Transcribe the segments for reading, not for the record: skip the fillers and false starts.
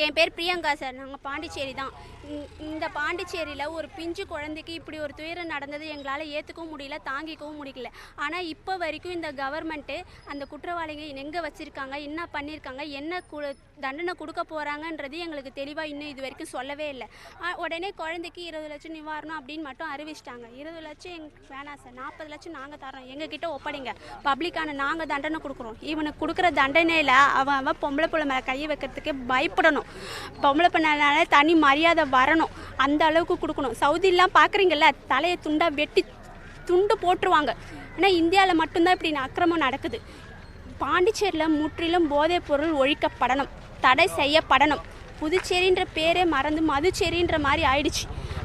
என் பேர் பிரியங்கா சார். நாங்கள் பாண்டிச்சேரி தான். இந்த பாண்டிச்சேரியில் ஒரு பிஞ்சு குழந்தைக்கு இப்படி ஒரு துயரம் நடந்தது எங்களால் ஏற்றுக்கவும் முடியல, தாங்கிக்கவும் முடியல. ஆனால் இப்போ வரைக்கும் இந்த கவர்மெண்ட்டு அந்த குற்றவாளிங்க எங்கே வச்சுருக்காங்க, என்ன பண்ணியிருக்காங்க, என்ன தண்டனை கொடுக்க போகிறாங்கன்றது எங்களுக்கு தெளிவாக இன்னும் இது வரைக்கும் சொல்லவே இல்லை. உடனே குழந்தைக்கு 20 லட்சம் நிவாரணம் அப்படின்னு மட்டும் அறிவிச்சிட்டாங்க. 20 லட்சம் எங்களுக்கு வேணாம் சார், 40 லட்சம் நாங்கள் தரோம், எங்ககிட்ட ஒப்படைங்க, பப்ளிக்கான நாங்கள் தண்டனை கொடுக்குறோம். இவனுக்கு கொடுக்குற தண்டனையில் அவன் பொம்பளை பிள்ளை மேலே கையை வைக்கிறதுக்கே பயப்படணும். பொம்பளை பிள்ளைனால தனி மரியாதை வரணும், அந்த அளவுக்கு கொடுக்கணும். சவுதிலாம் பார்க்குறீங்கல்ல, தலையை துண்டாக வெட்டி துண்டு போட்டுருவாங்க. ஆனால் இந்தியாவில் மட்டும்தான் இப்படி அக்கிரமம் நடக்குது. பாண்டிச்சேரியில் முற்றிலும் போதைப் பொருள் ஒழிக்கப்படணும், தடை செய்யப்படணும். புதுச்சேரின்ற பேரே மறந்து மதுச்சேரின்ற மாதிரி ஆயிடுச்சு.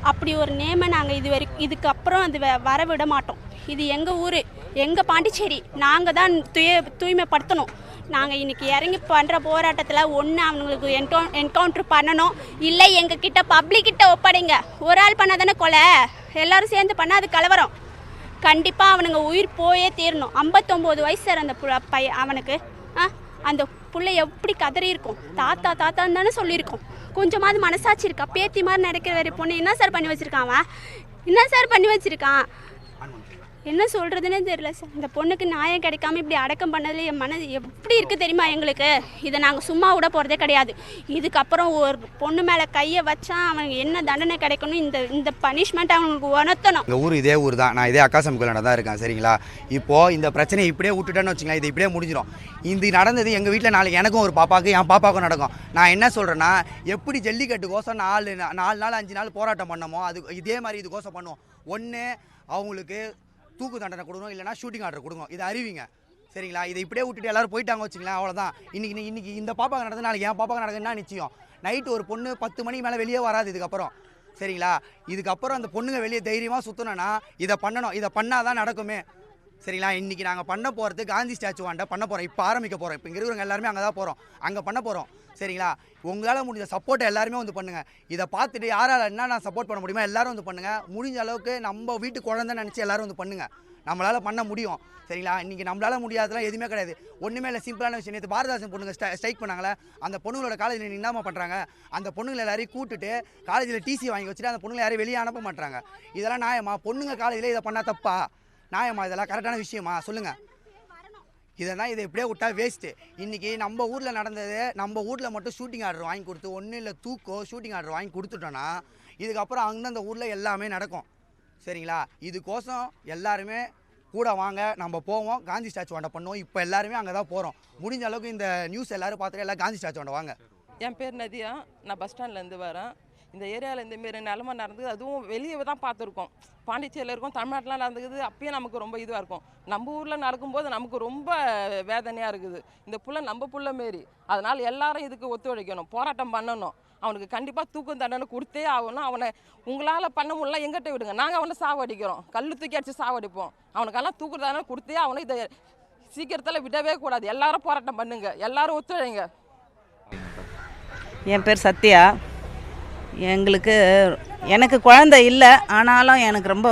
அப்படி ஒரு நேமை நாங்கள் இதுக்கப்புறம் அது வர விட மாட்டோம். இது எங்கள் ஊர், எங்கள் பாண்டிச்சேரி, நாங்கள் தான் தூய்மைப்படுத்தணும். நாங்கள் இன்றைக்கி இறங்கி பண்ணுற போராட்டத்தில் ஒன்று அவங்களுக்கு என்கவுண்ட்ரு பண்ணணும், இல்லை எங்ககிட்ட பப்ளிக்கிட்ட ஒப்படைங்க. ஒரு ஆள் பண்ணால் தானே கொலை, எல்லோரும் சேர்ந்து பண்ணால் அது கலவரம். கண்டிப்பாக அவனுங்க உயிர் போயே தீரணும். 59 வயசு சார் அந்த அவனுக்கு. அந்த புள்ளை எப்படி கதறி இருக்கும், தாத்தா தாத்தான்னு தானே சொல்லியிருக்கோம். கொஞ்சமாவது மனசாட்சி இருக்கா? பேத்தி மாதிரி நடக்கிற வேறு பொண்ணு என்ன சார் பண்ணி வச்சுருக்கான் அவன்? என்ன சார் பண்ணி வச்சுருக்கான்? என்ன சொல்கிறதுனே தெரியல சார். இந்த பொண்ணுக்கு நியாயம் கிடைக்காம இப்படி அடக்கம் பண்ணதில் என் மனது எப்படி இருக்குது தெரியுமா எங்களுக்கு? இதை நாங்கள் சும்மா விட போகிறதே கிடையாது. இதுக்கப்புறம் ஒரு பொண்ணு மேலே கையை வச்சா அவனுக்கு என்ன தண்டனை கிடைக்கணும், இந்த பனிஷ்மெண்ட் அவங்களுக்கு உணர்த்தணும். எங்கள் ஊர் இதே ஊர் தான், நான் இதே அக்காசம் கோயிலாண்ட தான் இருக்கேன். சரிங்களா? இப்போது இந்த பிரச்சனையை இப்படியே விட்டுட்டேன்னு வச்சுங்களேன், இது இப்படியே முடிஞ்சிடும். இது நடந்தது எங்கள் வீட்டில் நாளைக்கு எனக்கும் ஒரு பாப்பாவுக்கு, என் பாப்பாவுக்கும் நடக்கும். நான் என்ன சொல்கிறேன்னா, எப்படி ஜல்லிக்கட்டுக்கோசம் 4 நாள் 5 நாள் போராட்டம் பண்ணமோ அது இதே மாதிரி இதுக்கோசம் பண்ணுவோம். ஒன்று அவங்களுக்கு தூக்கு தண்டனை கொடுக்கணும், இல்லைனா ஷூட்டிங் ஆர்டர் கொடுக்கணும். இதை அறிவிங்க. சரிங்களா? இதை இப்படியே விட்டுட்டு எல்லோரும் போயிட்டாங்க வச்சுங்களேன், அவ்வளோதான். இன்றைக்கி இந்த பாப்பாவுக்கு நடந்தது நாளைக்கு என் பாப்பாவுக்கு நடக்குதுன்னா நிச்சயம். நைட்டு ஒரு பொண்ணு 10 மணிக்கு மேலே வெளியே வராது இதுக்கப்புறம். சரிங்களா? இதுக்கப்புறம் அந்த பொண்ணுங்க வெளியே தைரியமாக சுற்றணும்னா இதை பண்ணணும். இதை பண்ணால் தான் நடக்குமே. சரிங்களா? இன்றைக்கி நாங்கள் பண்ண போகிறது காந்தி ஸ்டாச்சு வாண்ட பண்ண போகிறோம். இப்போ ஆரம்பிக்க போகிறோம். இப்போ இங்கே இருக்கிறவங்க எல்லாருமே அங்கே தான் போகிறோம், அங்கே பண்ண போகிறோம். சரிங்களா? உங்களால் முடிஞ்ச சப்போர்ட்டை எல்லாருமே வந்து பண்ணுங்கள். இதை பார்த்துட்டு யாரால் என்ன நான் சப்போர்ட் பண்ண முடியுமோ எல்லோரும் வந்து பண்ணுங்கள். முடிஞ்ச அளவுக்கு நம்ம வீட்டு குழந்தைன்னு நினச்சி எல்லோரும் வந்து பண்ணுங்கள். நம்மளால் பண்ண முடியும். சரிங்களா? இன்றைக்கி நம்மளால் முடியாதெல்லாம் எதுவுமே கிடையாது. ஒன்றுமே இல்லை, சிம்பிளான விஷயம். நேற்று பாரதாசன் பொண்ணுங்க ஸ்ட்ரைக் பண்ணாங்களே, அந்த பொண்ணுங்களோட காலேஜில் என்னமா பண்ணுறாங்க? அந்த பொண்ணுங்களை எல்லாரையும் கூட்டுட்டு காலேஜில் டிசி வாங்கி வச்சுட்டு அந்த பொண்ணுங்களை யாரையும் வெளியே அனுப்ப மாட்டாங்க. இதெல்லாம் நியாயமா? பொண்ணுங்க காலேஜில் இதை பண்ணால் தப்பா? நியாயமா? இதெல்லாம் கரெக்டான விஷயமா? சொல்லுங்கள். இதை எப்படியே விட்டா வேஸ்ட்டு. இன்றைக்கி நம்ம ஊரில் நடந்தது, நம்ம ஊரில் மட்டும் ஷூட்டிங் ஆர்டர் வாங்கி கொடுத்து ஒன்றும் இல்லை தூக்கோ ஷூட்டிங் ஆர்டர் வாங்கி கொடுத்துட்டோன்னா இதுக்கப்புறம் அந்தந்த ஊரில் எல்லாமே நடக்கும். சரிங்களா? இதுக்கோசம் எல்லாருமே கூட வாங்க, நம்ம போவோம், காந்தி ஸ்டாச்சு வாண்ட பண்ணுவோம். இப்போ எல்லாருமே அங்கே தான் போகிறோம். முடிஞ்ச அளவுக்கு இந்த நியூஸ் எல்லோரும் பார்த்துட்டு எல்லாம் காந்தி ஸ்டாச்சு வாண்ட வாங்க. என் பேர் நதியா, நான் பஸ் ஸ்டாண்ட்லேருந்து வரேன். இந்த ஏரியாவில் இந்தமாரி நிலமை நடந்தது, அதுவும் வெளியே தான் பார்த்துருக்கோம். பாண்டிச்சேரியில் இருக்கும், தமிழ்நாட்டில் நடந்துக்குது. அப்பயே நமக்கு ரொம்ப இதுவாக இருக்கும். நம்ம ஊரில் நடக்கும்போது நமக்கு ரொம்ப வேதனையாக இருக்குது. இந்த புள்ள நம்ம புள்ள மாரி, அதனால் எல்லாரும் இதுக்கு ஒத்துழைக்கணும், போராட்டம் பண்ணணும். அவனுக்கு கண்டிப்பாக தூக்கம் தண்டனை கொடுத்தே ஆகணும். அவனை உங்களால் பண்ண முடியல எங்கிட்ட விடுங்க, நாங்கள் அவனை சாவடிக்கிறோம், கல் தூக்கி அடித்து சாவடிப்போம். அவனுக்கெல்லாம் தூக்கு தண்டனை கொடுத்தே ஆகணும். இதை சீக்கிரத்தில் விடவே கூடாது. எல்லாரும் போராட்டம் பண்ணுங்க, எல்லாரும் ஒத்துழைங்க. என் பேர் சத்யா. எனக்கு குழந்தை இல்லை, ஆனாலும் எனக்கு ரொம்ப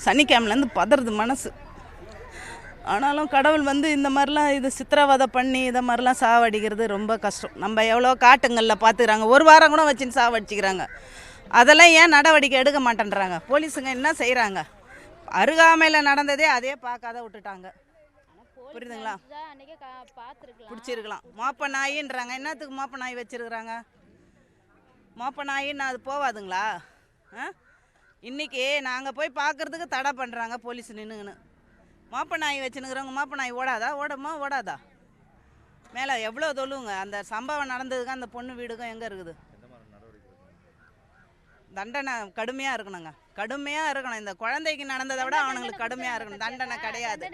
சனிக்கிழமைலேருந்து பதறது மனசு. ஆனாலும் கடவுள் இந்த மாதிரிலாம் இது சித்திரவதை பண்ணி இதை மாதிரிலாம் சாவடிக்கிறது ரொம்ப கஷ்டம். நம்ம எவ்வளோ காட்டுங்களில் பார்த்துக்கிறாங்க, ஒரு வாரம் கூட வச்சுன்னு சாவடிச்சிக்கிறாங்க. அதெல்லாம் ஏன் நடவடிக்கை எடுக்க மாட்டேன்றாங்க? போலீஸுங்க என்ன செய்கிறாங்க? அருகாமையில் நடந்ததே அதே பார்க்காத விட்டுட்டாங்க. புரியுதுங்களா? பிடிச்சிருக்கலாம். மோப்ப நாயின்றாங்க. என்னத்துக்கு மோப்ப நாய் வச்சுருக்குறாங்க? மோப்ப நாயின்னு அது போவாதுங்களா? இன்றைக்கி நாங்கள் போய் பார்க்குறதுக்கு தடை பண்ணுறாங்க போலீஸ் நின்றுங்கன்னு. மோப்ப நாய் வச்சுன்னுக்குறவங்க மோப்ப நாய் ஓடாதா? மேலே எவ்வளோ தொழுவுங்க. அந்த சம்பவம் நடந்ததுக்கு அந்த பொண்ணு வீடுக்கும் எங்கே இருக்குது? தண்டனை கடுமையாக இருக்கணுங்க, கடுமையாக இருக்கணும். இந்த குழந்தைக்கு நடந்ததை விட அவனுங்களுக்கு கடுமையாக இருக்கணும். தண்டனை கிடையாது.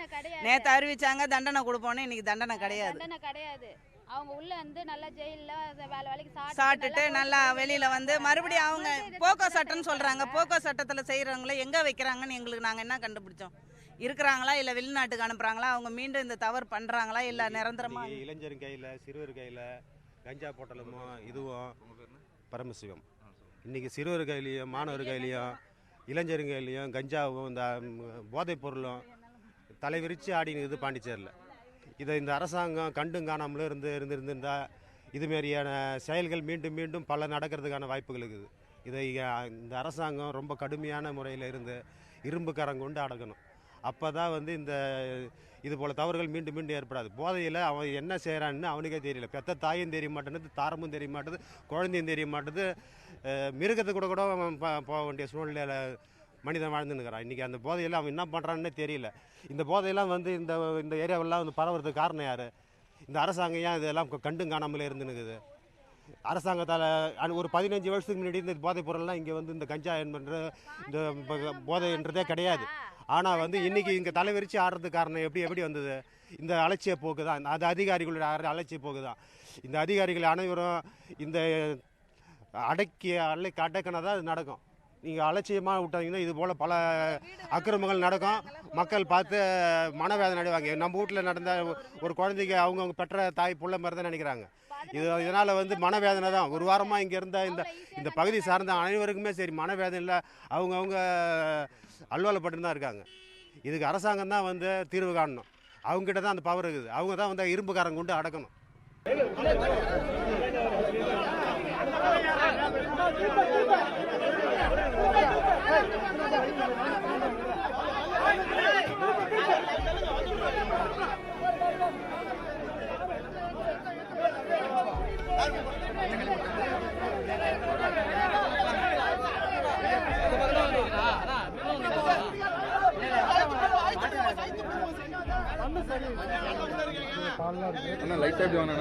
நேற்று அறிவிச்சாங்க தண்டனை கொடுப்போன்னு, இன்னைக்கு தண்டனை கிடையாது. அவங்க உள்ள நல்லா ஜெயிலில் வேலைக்கு சாப்பிட்டுட்டு நல்லா வெளியில் மறுபடியும் அவங்க போக்கோ சட்டம்னு சொல்கிறாங்க. போக்கோ சட்டத்தில் செய்கிறவங்கள எங்கே வைக்கிறாங்கன்னு எங்களுக்கு நாங்கள் என்ன கண்டுபிடிச்சோம்? இருக்கிறாங்களா இல்லை வெளிநாட்டுக்கு அனுப்புகிறாங்களா? அவங்க மீண்டும் இந்த தவறு பண்ணுறாங்களா இல்லை நிரந்தரமாக? இளைஞர் கையில், சிறுவர் கையில் கஞ்சா போட்டலமும் இதுவும் பரமசிவம். இன்றைக்கி சிறுவர் கையிலையும் மாணவர் கையிலையும் இளைஞர் கையிலையும் கஞ்சாவும் இந்த போதைப் பொருளும் தலைவிரித்து ஆடினுக்குது பாண்டிச்சேரியில். இதை இந்த அரசாங்கம் கண்டும் காணாமலும் இருந்திருந்தால் இதுமாரியான செயல்கள் மீண்டும் மீண்டும் பல நடக்கிறதுக்கான வாய்ப்புகள் இருக்குது. இதை இந்த அரசாங்கம் ரொம்ப கடுமையான முறையில் இருந்து இரும்பு கரம் கொண்டு அடக்கணும். அப்போ தான் வந்து இது போல் தவறுகள் மீண்டும் மீண்டும் ஏற்படாது. போதையில் அவன் என்ன செய்கிறான்னு அவனுக்கே தெரியல. பெத்த தாயும் தெரிய மாட்டேங்குது, தாரமும் தெரிய மாட்டேது, குழந்தையும் தெரிய மாட்டேது, மிருகத்துக்கு கூட அவன் போக வேண்டிய சூழ்நிலையில் மனிதன் வாழ்ந்துன்னுக்கிறான். இன்றைக்கி அந்த போதையில் அவன் என்ன பண்ணுறான்னு தெரியல. இந்த போதையெல்லாம் வந்து இந்த ஏரியாவெல்லாம் வந்து பரவுறதுக்கு காரணம் யார்? இந்த அரசாங்கம் ஏன் இதெல்லாம் கண்டும் காணாமலே இருந்துன்னுக்குது? அரசாங்கத்தால் ஒரு 15 வருஷத்துக்கு முன்னாடி இந்த போதைப் பொருள்லாம் இங்கே வந்து இந்த கஞ்சா என்பன்ற இந்த போதைன்றதே கிடையாது. ஆனால் வந்து இன்றைக்கி இங்கே தலைவிரிச்சு ஆடுறதுக்கு காரணம் எப்படி வந்தது? இந்த அலட்சிய போக்கு தான், அது அதிகாரிகளோட அலட்சிய போக்கு தான். இந்த அதிகாரிகள் அனைவரும் இந்த அடக்கினா தான் இது நடக்கும். நீங்கள் அலட்சியமாக விட்டாங்கன்னா இது போல் பல அக்கிரமங்கள் நடக்கும். மக்கள் பார்த்து மனவேதனை அடைவாங்க. நம்ம வீட்டில் நடந்த ஒரு குழந்தைக்கு அவங்கவுங்க பெற்ற தாய் புள்ள மாதிரி தான் நினைக்கிறாங்க. இதனால் வந்து மனவேதனை தான். ஒரு வாரமாக இங்கே இருந்த இந்த பகுதி சார்ந்த அனைவருக்குமே சரி மனவேதனையில் அவங்கவுங்க அலுவலப்பட்டு தான் இருக்காங்க. இதுக்கு அரசாங்கம் தான் வந்து தீர்வு காணணும். அவங்ககிட்ட தான் அந்த பவர் இருக்குது. அவங்க தான் வந்து இரும்புக்காரங்க கொண்டு அடக்கணும். லைட் எப்படி வாங்க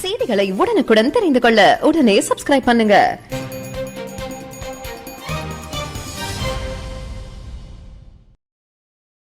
செய்திகளை உடனுக்குடன் தெரிந்து கொள்ள உடனே சப்ஸ்கிரைப் பண்ணுங்க.